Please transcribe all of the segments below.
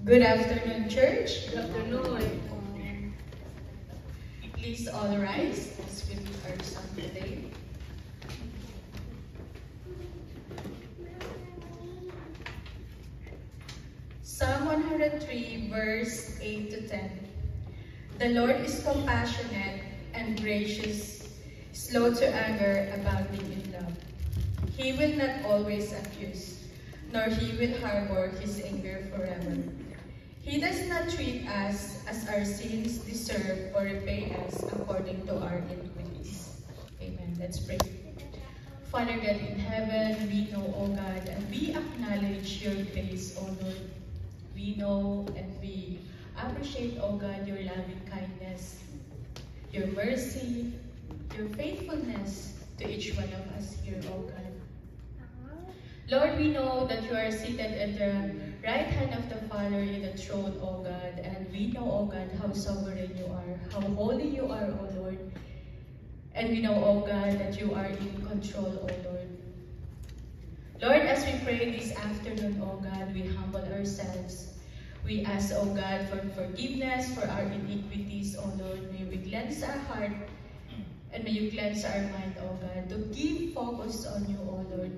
Good afternoon, church. Good afternoon. Please all rise as we read our psalm today. Psalm 103, verse 8 to 10. The Lord is compassionate and gracious, slow to anger, abounding in love. He will not always accuse, nor he will harbor his anger forever. He does not treat us as our sins deserve or repay us according to our iniquities. Amen. Let's pray. Father God in heaven, we know, O God, and we acknowledge your grace, O Lord. We know and we appreciate, O God, your loving kindness, your mercy, your faithfulness to each one of us here, O God. Lord, we know that you are seated at the right hand of the Father in the throne, O God, and we know, O God, how sovereign you are, how holy you are, O Lord. And we know, O God, that you are in control, O Lord. Lord, as we pray this afternoon, O God, we humble ourselves. We ask, O God, for forgiveness for our iniquities, O Lord. May we cleanse our heart and may you cleanse our mind, O God, to give focus on you, O Lord.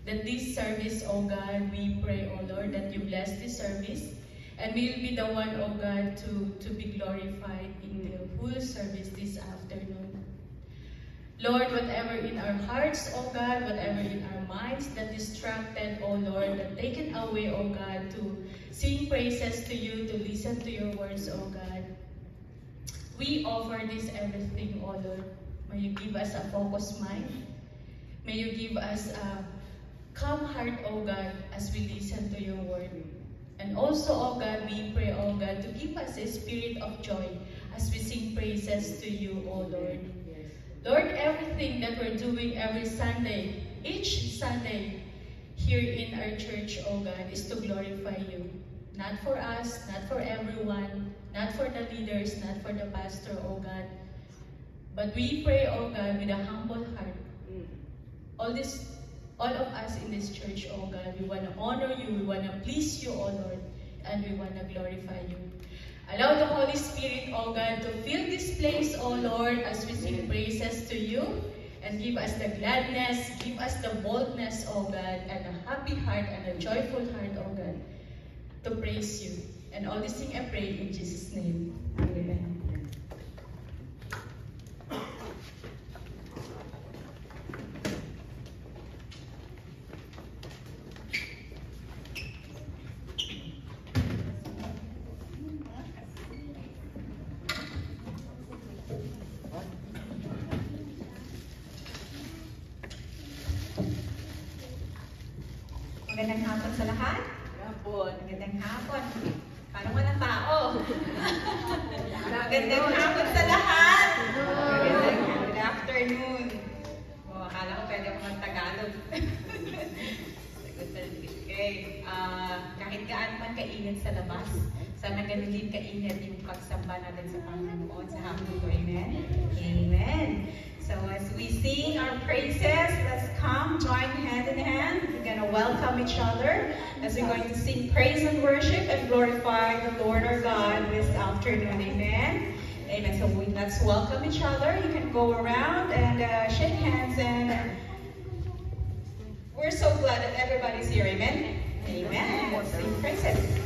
That this service, O God, we pray, O Lord, that you bless this service and we will be the one, O God, to be glorified in the whole service this afternoon. Lord, whatever in our hearts, O God, whatever in our minds that distracted, O Lord, that taken away, O God, to sing praises to you, to listen to your words, O God. We offer this everything, O Lord. May you give us a focused mind. May you give us a calm heart, O God, as we listen to your word. And also, O God, we pray, O God, to give us a spirit of joy as we sing praises to you, O Lord. Lord, everything that we're doing every Sunday, each Sunday here in our church, O God, is to glorify you. Not for us, not for everyone, not for the leaders, not for the pastor, O God. But we pray, O God, with a humble heart. All of us in this church, oh God, we want to honor you, we want to please you, oh Lord, and we want to glorify you. Allow the Holy Spirit, oh God, to fill this place, oh Lord, as we sing praises to you, and give us the gladness, give us the boldness, oh God, and a happy heart and a joyful heart, oh God, to praise you. And all this thing I pray in Jesus' name. Amen. Magandang hapon sa lahat. Magandang hapon. Parang walang tao. Magandang hapon sa lahat. Good afternoon. Akala ko pwede ako mag-Tagalog. Okay. Kahit gaano man kainit sa labas, sana ganun din kainit yung pagsamba natin sa Panginoon sa hapon ko. Amen? Amen. So as we sing our praises, let's come, join hand in hand. We're going to welcome each other as we're going to sing praise and worship and glorify the Lord our God this afternoon. Amen. Amen. So let's welcome each other. You can go around and shake hands, and we're so glad that everybody's here. Amen. Amen. Let's sing praises.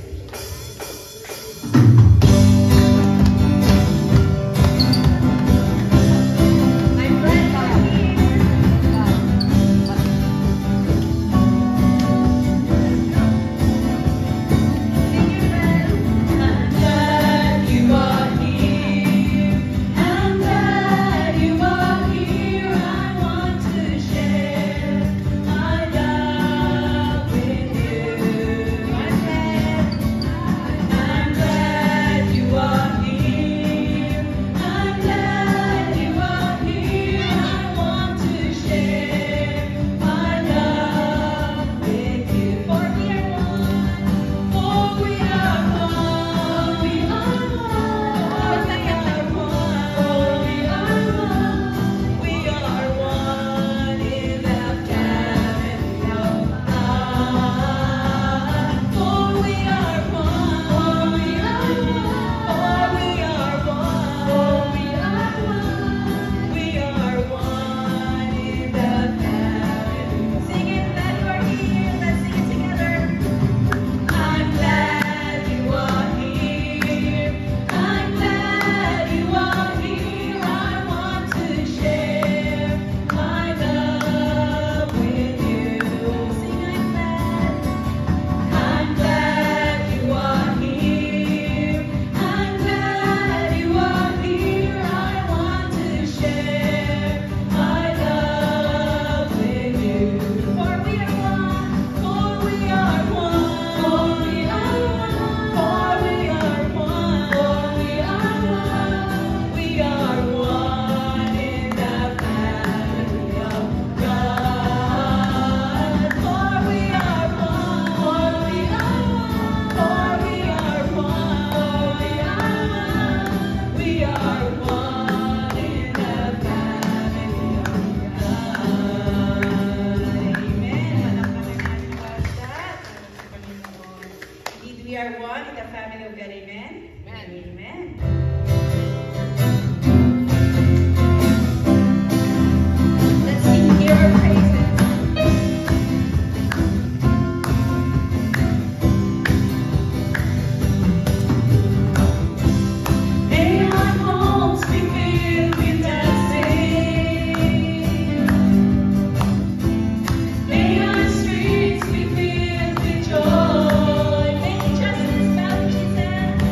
We are one in the family of God. Amen? Amen. Let's sing here our praises. May our homes be filled with dancing. May our streets be filled with joy. May justice bow, Jesus.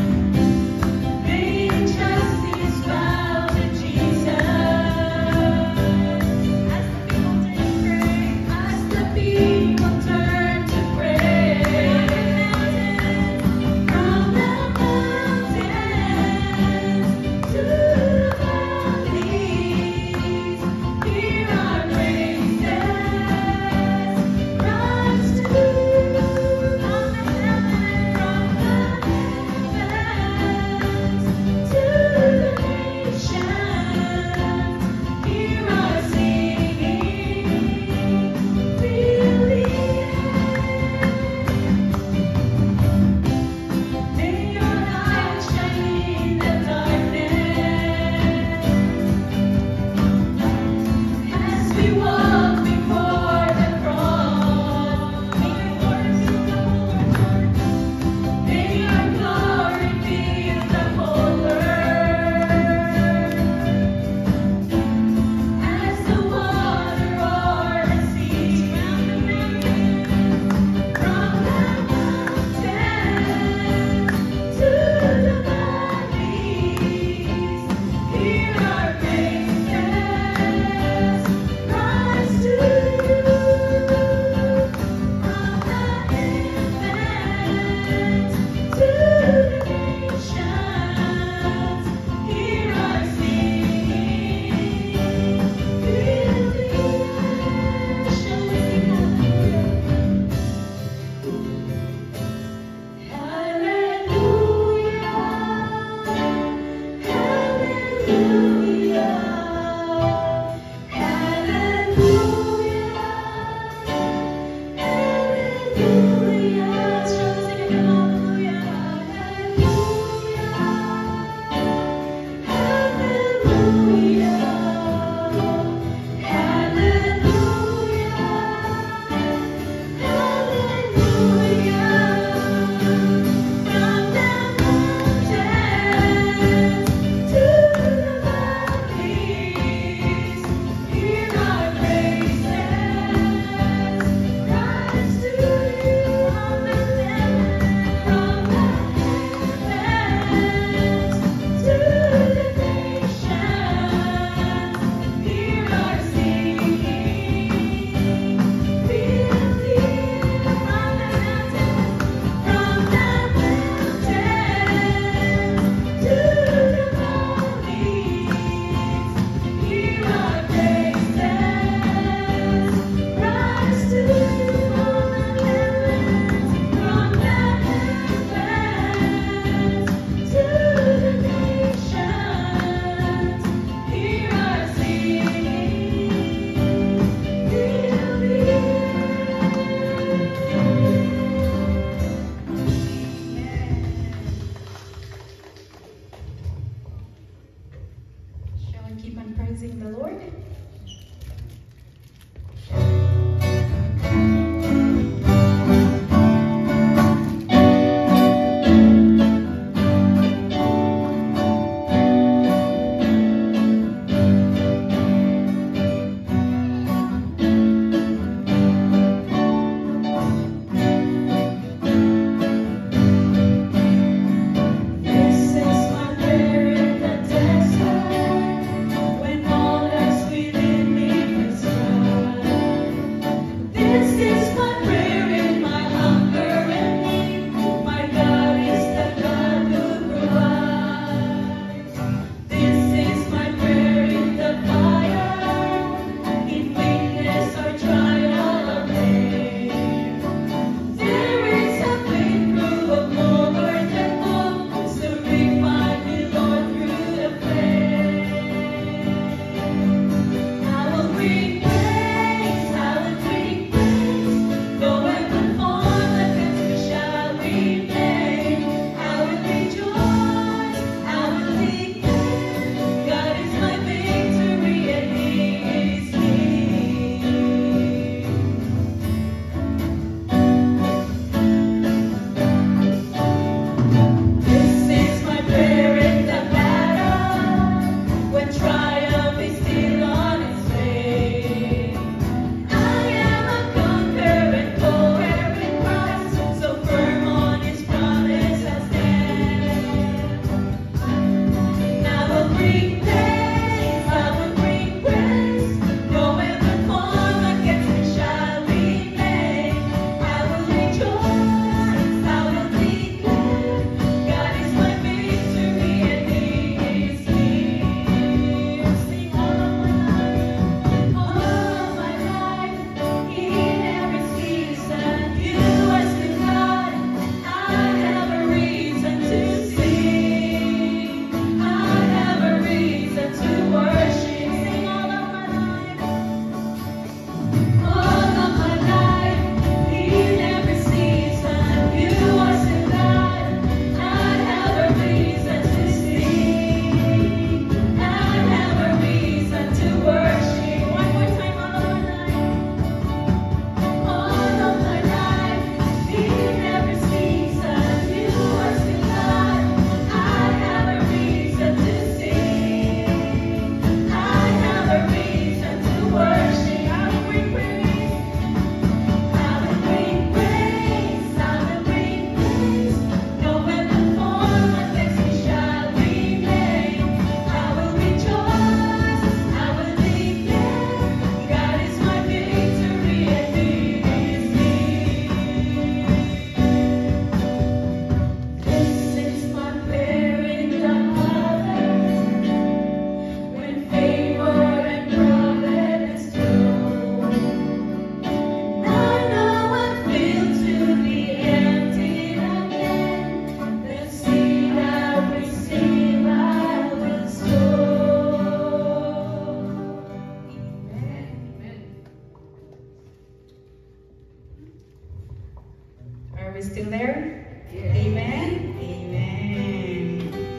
Amen? Amen.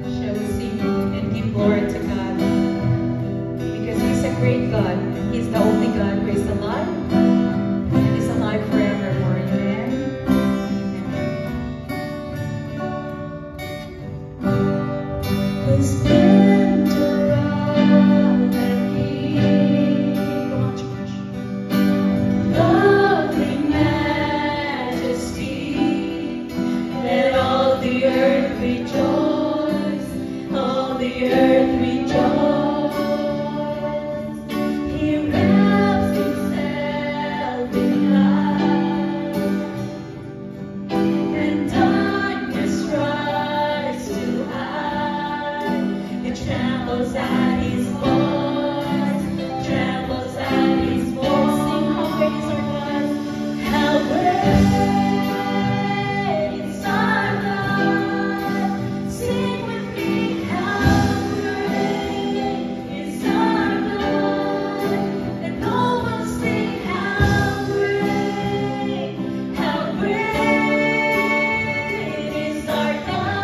Shall we sing and give glory to God? Because He's a great God. He's the only God who is alive. And is alive forevermore. Amen? Amen. The splendor of the King. Come on, church. Lovely majesty. Let all the earth rejoice. All the earth rejoice. He wraps Himself in light, and darkness tries to hide. It trembles at His voice, trembles at His voice. Sing how great is our God, how great is our God. Sing with me, how great is our God. And no one sing how great is our God.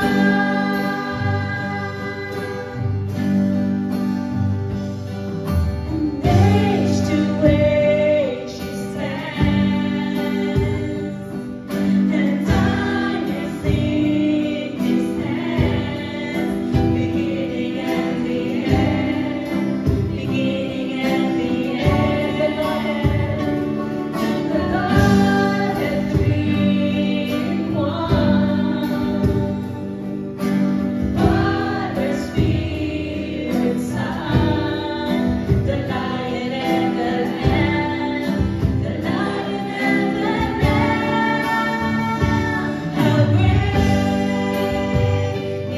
Age to age He stands, and time is in His hands. Beginning and the end, beginning and the end. The Godhead three in one. Father, Spirit, Son, the Lion and the Lamb, the Lion and the Lamb. How great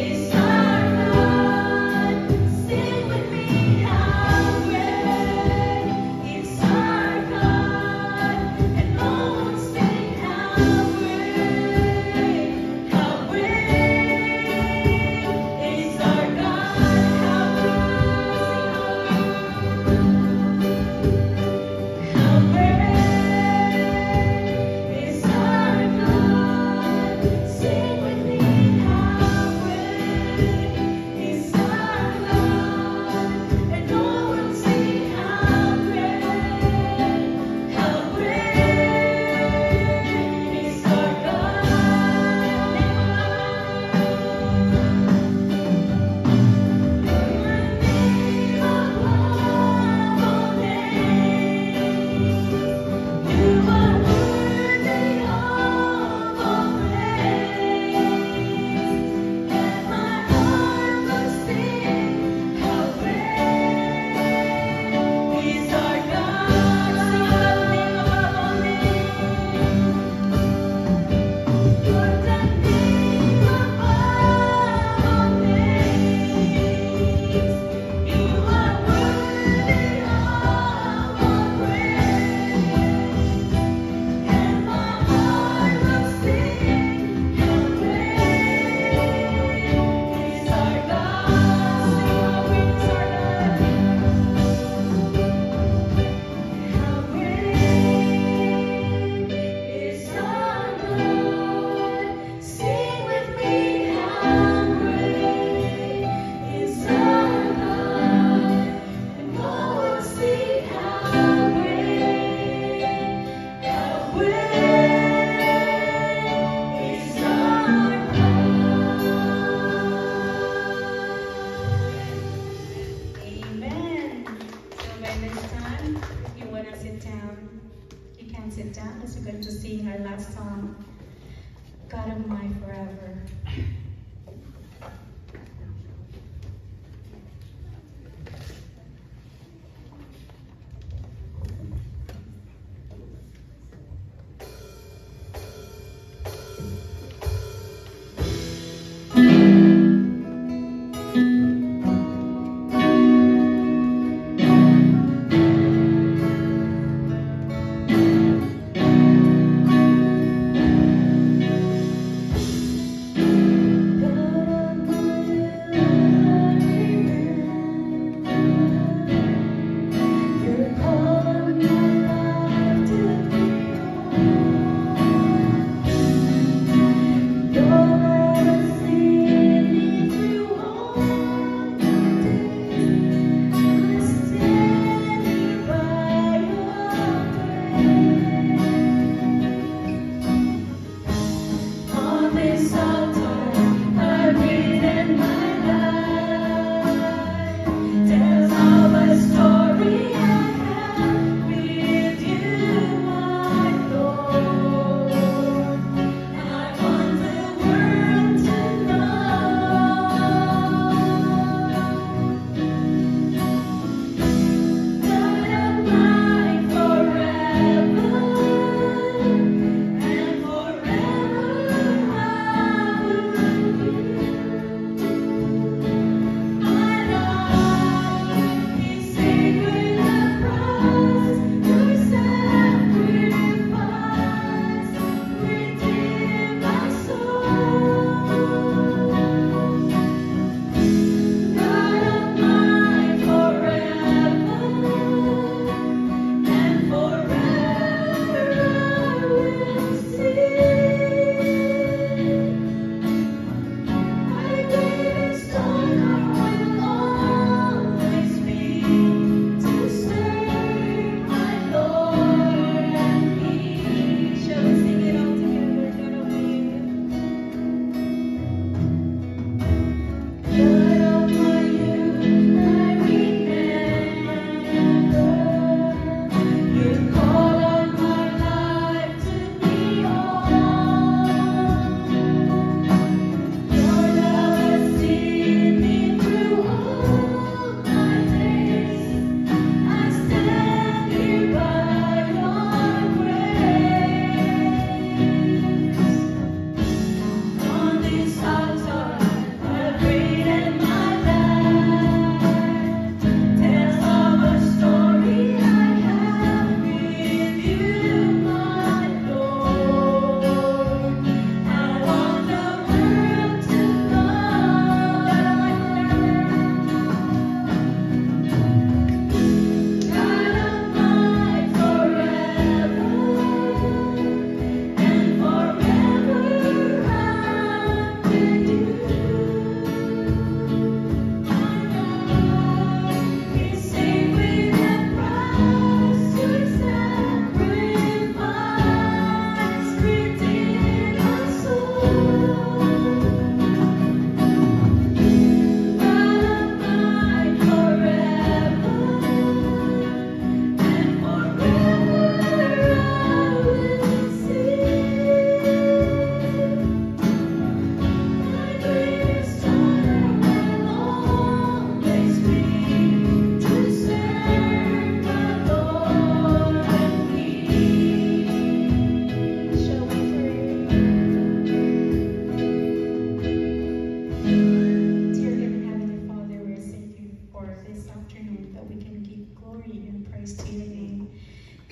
is our God? Sing with me, how great is our God? And Lord, sing how great is our God? How great is our God? Sing with me, how great is our God? And Lord, sing how great is our Amen. So by this time, if you want to sit down, you can sit down as we're going to sing our last song, God of my forever.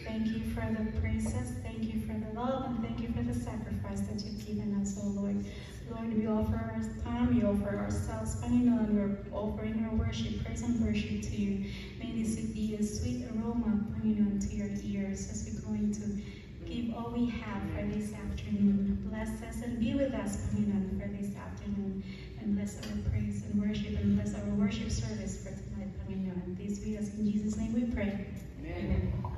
Thank you for the praises, thank you for the love, and thank you for the sacrifice that you've given us, oh Lord. Lord, we offer our time, we offer ourselves, and we're offering our worship, praise and worship to you. May this be a sweet aroma, to your ears as we're going to give all we have for this afternoon. Bless us and be with us, for this afternoon. And bless our praise and worship, and bless our worship service for tonight, And this we ask in Jesus' name we pray. Amen.